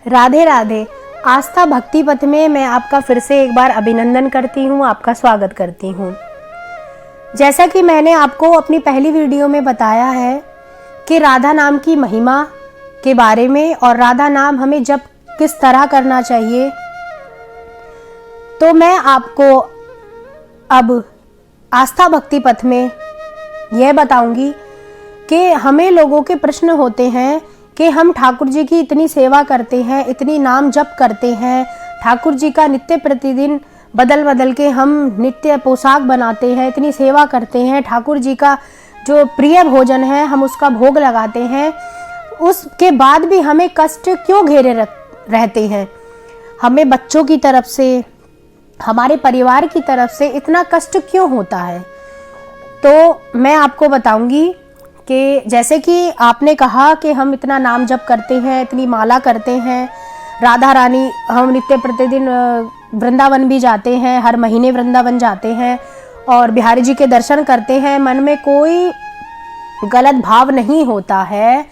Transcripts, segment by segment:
राधे राधे। आस्था भक्ति पथ में मैं आपका फिर से एक बार अभिनंदन करती हूँ, आपका स्वागत करती हूँ। जैसा कि मैंने आपको अपनी पहली वीडियो में बताया है कि राधा नाम की महिमा के बारे में और राधा नाम हमें जप किस तरह करना चाहिए, तो मैं आपको अब आस्था भक्ति पथ में यह बताऊंगी कि हमें लोगों के प्रश्न होते हैं कि हम ठाकुर जी की इतनी सेवा करते हैं, इतनी नाम जप करते हैं, ठाकुर जी का नित्य प्रतिदिन बदल बदल के हम नित्य पोशाक बनाते हैं, इतनी सेवा करते हैं, ठाकुर जी का जो प्रिय भोजन है हम उसका भोग लगाते हैं, उसके बाद भी हमें कष्ट क्यों घेरे रहते हैं? हमें बच्चों की तरफ से, हमारे परिवार की तरफ से इतना कष्ट क्यों होता है? तो मैं आपको बताऊंगी कि जैसे कि आपने कहा कि हम इतना नाम जप करते हैं, इतनी माला करते हैं, राधा रानी हम नित्य प्रतिदिन वृंदावन भी जाते हैं, हर महीने वृंदावन जाते हैं और बिहारी जी के दर्शन करते हैं, मन में कोई गलत भाव नहीं होता है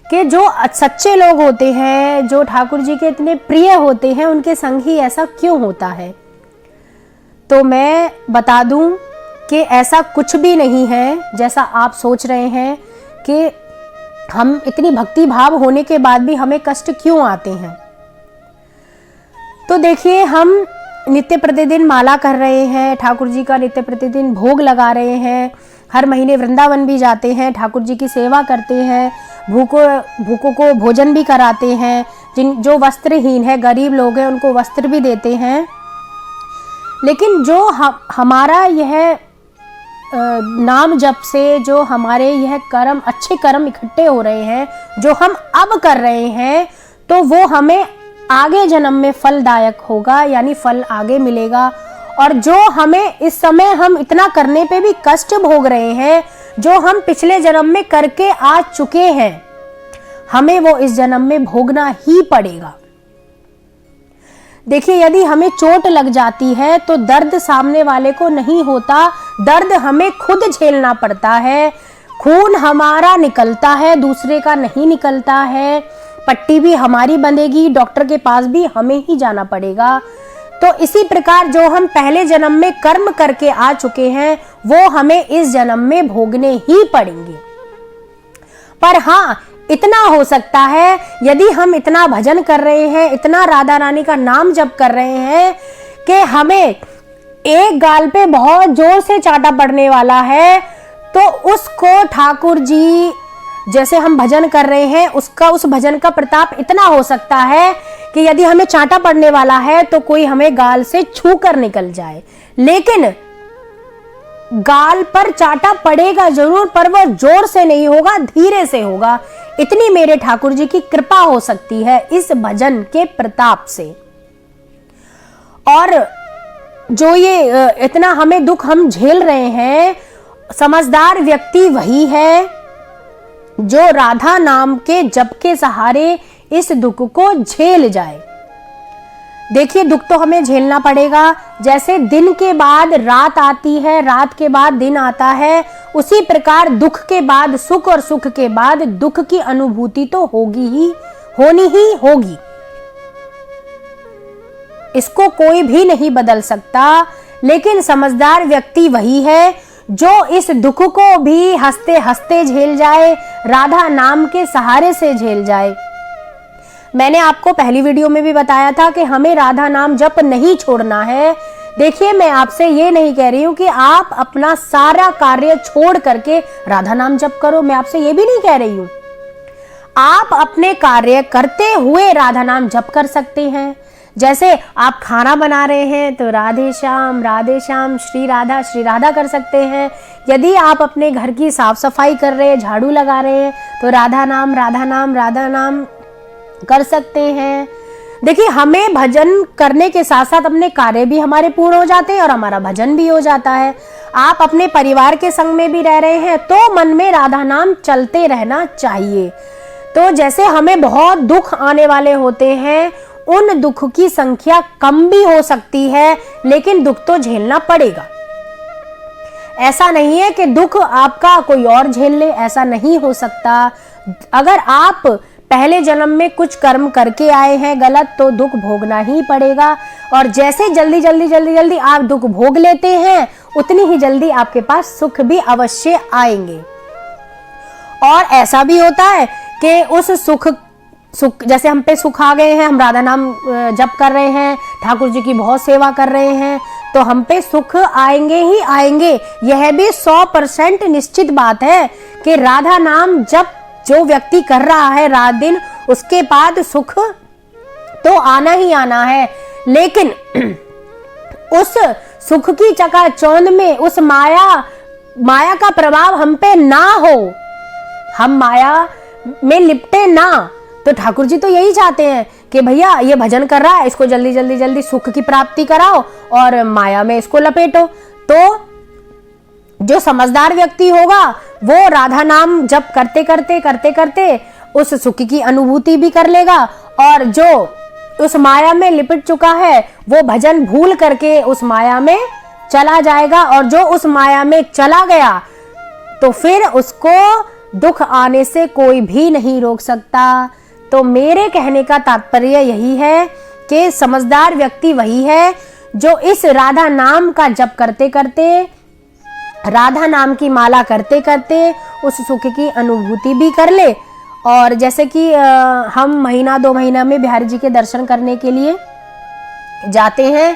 कि जो सच्चे लोग होते हैं, जो ठाकुर जी के इतने प्रिय होते हैं, उनके संग ही ऐसा क्यों होता है? तो मैं बता दूं कि ऐसा कुछ भी नहीं है जैसा आप सोच रहे हैं कि हम इतनी भक्ति भाव होने के बाद भी हमें कष्ट क्यों आते हैं। तो देखिए, हम नित्य प्रतिदिन माला कर रहे हैं, ठाकुर जी का नित्य प्रतिदिन भोग लगा रहे हैं, हर महीने वृंदावन भी जाते हैं, ठाकुर जी की सेवा करते हैं, भूखों को भोजन भी कराते हैं, जो वस्त्रहीन है, गरीब लोग हैं, उनको वस्त्र भी देते हैं। लेकिन जो हमारा यह नाम जप से जो हमारे यह कर्म, अच्छे कर्म इकट्ठे हो रहे हैं, जो हम अब कर रहे हैं, तो वो हमें आगे जन्म में फलदायक होगा, यानी फल आगे मिलेगा। और जो हमें इस समय हम इतना करने पे भी कष्ट भोग रहे हैं, जो हम पिछले जन्म में करके आ चुके हैं, हमें वो इस जन्म में भोगना ही पड़ेगा। देखिए, यदि हमें चोट लग जाती है तो दर्द सामने वाले को नहीं होता, दर्द हमें खुद झेलना पड़ता है। खून हमारा निकलता है, दूसरे का नहीं निकलता है। पट्टी भी हमारी बंधेगी, डॉक्टर के पास भी हमें ही जाना पड़ेगा। तो इसी प्रकार जो हम पहले जन्म में कर्म करके आ चुके हैं, वो हमें इस जन्म में भोगने ही पड़ेंगे। पर हाँ, इतना हो सकता है, यदि हम इतना भजन कर रहे हैं, इतना राधा रानी का नाम जप कर रहे हैं कि हमें एक गाल पे बहुत जोर से चाटा पड़ने वाला है, तो उसको ठाकुर जी, जैसे हम भजन कर रहे हैं, उस भजन का प्रताप इतना हो सकता है कि यदि हमें चाटा पड़ने वाला है तो कोई हमें गाल से छू कर निकल जाए। लेकिन गाल पर चाटा पड़ेगा जरूर, पर वह जोर से नहीं होगा, धीरे से होगा। इतनी मेरे ठाकुर जी की कृपा हो सकती है इस भजन के प्रताप से। और जो ये इतना हमें दुख हम झेल रहे हैं, समझदार व्यक्ति वही है जो राधा नाम के जप के सहारे इस दुख को झेल जाए। देखिए, दुख तो हमें झेलना पड़ेगा। जैसे दिन के बाद रात आती है, रात के बाद दिन आता है, उसी प्रकार दुख के बाद सुख और सुख के बाद दुख की अनुभूति तो होनी ही होगी। इसको कोई भी नहीं बदल सकता। लेकिन समझदार व्यक्ति वही है जो इस दुख को भी हंसते हंसते झेल जाए, राधा नाम के सहारे से झेल जाए। मैंने आपको पहली वीडियो में भी बताया था कि हमें राधा नाम जप नहीं छोड़ना है। देखिए, मैं आपसे ये नहीं कह रही हूं कि आप अपना सारा कार्य छोड़ करके राधा नाम जप करो, मैं आपसे ये भी नहीं कह रही हूं। आप अपने कार्य करते हुए राधा नाम जप कर सकते हैं। जैसे आप खाना बना रहे हैं तो राधे श्याम श्री राधा कर सकते हैं। यदि आप अपने घर की साफ सफाई कर रहे हैं, झाड़ू लगा रहे हैं, तो राधा नाम कर सकते हैं। देखिए, हमें भजन करने के साथ साथ अपने कार्य भी हमारे पूर्ण हो जाते हैं और हमारा भजन भी हो जाता है। आप अपने परिवार के संग में भी रह रहे हैं तो मन में राधा नाम चलते रहना चाहिए। तो जैसे हमें बहुत दुख आने वाले होते हैं, उन दुख की संख्या कम भी हो सकती है, लेकिन दुख तो झेलना पड़ेगा। ऐसा नहीं है कि दुख आपका कोई और झेल ले, ऐसा नहीं हो सकता। अगर आप पहले जन्म में कुछ कर्म करके आए हैं गलत, तो दुख भोगना ही पड़ेगा। और जैसे जल्दी जल्दी जल्दी जल्दी आप दुख भोग लेते हैं, उतनी ही जल्दी आपके पास सुख भी अवश्य आएंगे। और ऐसा भी होता है कि उस सुख जैसे हम पे सुख आ गए हैं, हम राधा नाम जप कर रहे हैं, ठाकुर जी की बहुत सेवा कर रहे हैं, तो हम पे सुख आएंगे ही आएंगे। यह भी 100% निश्चित बात है कि राधा नाम जप जो व्यक्ति कर रहा है रात दिन, उसके बाद सुख तो आना ही आना है। लेकिन उस सुख की चकाचौंध में उस माया का प्रभाव हम पे ना हो, हम माया में लिपटे ना। तो ठाकुर जी तो यही चाहते हैं कि भैया ये भजन कर रहा है, इसको जल्दी जल्दी जल्दी सुख की प्राप्ति कराओ और माया में इसको लपेटो। तो जो समझदार व्यक्ति होगा वो राधा नाम जप करते करते करते करते उस सुख की अनुभूति भी कर लेगा, और जो उस माया में लिपट चुका है वो भजन भूल करके उस माया में चला जाएगा। और जो उस माया में चला गया तो फिर उसको दुख आने से कोई भी नहीं रोक सकता। तो मेरे कहने का तात्पर्य यही है कि समझदार व्यक्ति वही है जो इस राधा नाम का जप करते करते, राधा नाम की माला करते करते उस सुख की अनुभूति भी कर ले। और जैसे कि हम महीना 2 महीना में बिहारी जी के दर्शन करने के लिए जाते हैं,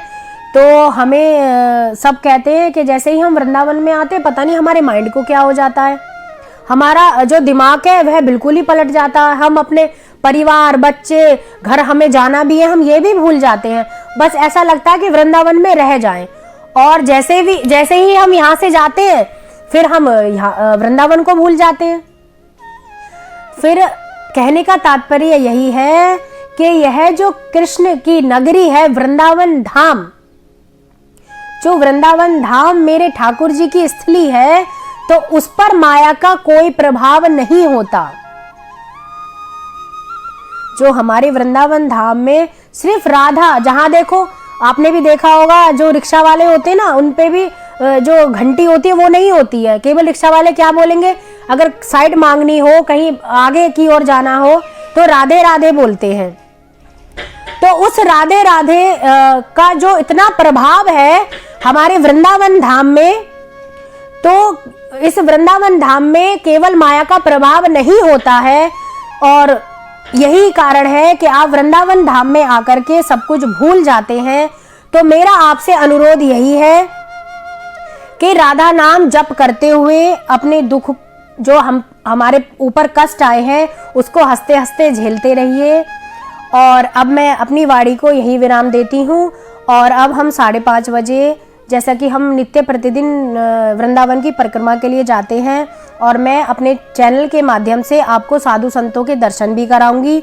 तो हमें सब कहते हैं कि जैसे ही हम वृंदावन में आते हैं, पता नहीं हमारे माइंड को क्या हो जाता है, हमारा जो दिमाग है वह बिल्कुल ही पलट जाता है। हम अपने परिवार, बच्चे, घर हमें जाना भी है, हम ये भी भूल जाते हैं। बस ऐसा लगता है कि वृंदावन में रह जाएं। और जैसे ही हम यहाँ से जाते हैं, फिर हम वृंदावन को भूल जाते हैं। फिर कहने का तात्पर्य यही है कि यह जो कृष्ण की नगरी है वृंदावन धाम, जो वृंदावन धाम मेरे ठाकुर जी की स्थली है, तो उस पर माया का कोई प्रभाव नहीं होता। जो हमारे वृंदावन धाम में सिर्फ राधा, जहां देखो आपने भी देखा होगा, जो रिक्शा वाले होते हैं ना, उन पे भी जो घंटी होती है वो नहीं होती है। केवल रिक्शा वाले क्या बोलेंगे, अगर साइड मांगनी हो, कहीं आगे की ओर जाना हो, तो राधे राधे बोलते हैं। तो उस राधे राधे का जो इतना प्रभाव है हमारे वृंदावन धाम में, तो इस वृंदावन धाम में केवल माया का प्रभाव नहीं होता है। और यही कारण है कि आप वृंदावन धाम में आकर के सब कुछ भूल जाते हैं। तो मेरा आपसे अनुरोध यही है कि राधा नाम जप करते हुए अपने दुख जो हमारे ऊपर कष्ट आए हैं उसको हंसते हंसते झेलते रहिए। और अब मैं अपनी वाणी को यही विराम देती हूँ। और अब हम 5:30 बजे, जैसा कि हम नित्य प्रतिदिन वृंदावन की परिक्रमा के लिए जाते हैं, और मैं अपने चैनल के माध्यम से आपको साधु संतों के दर्शन भी कराऊंगी।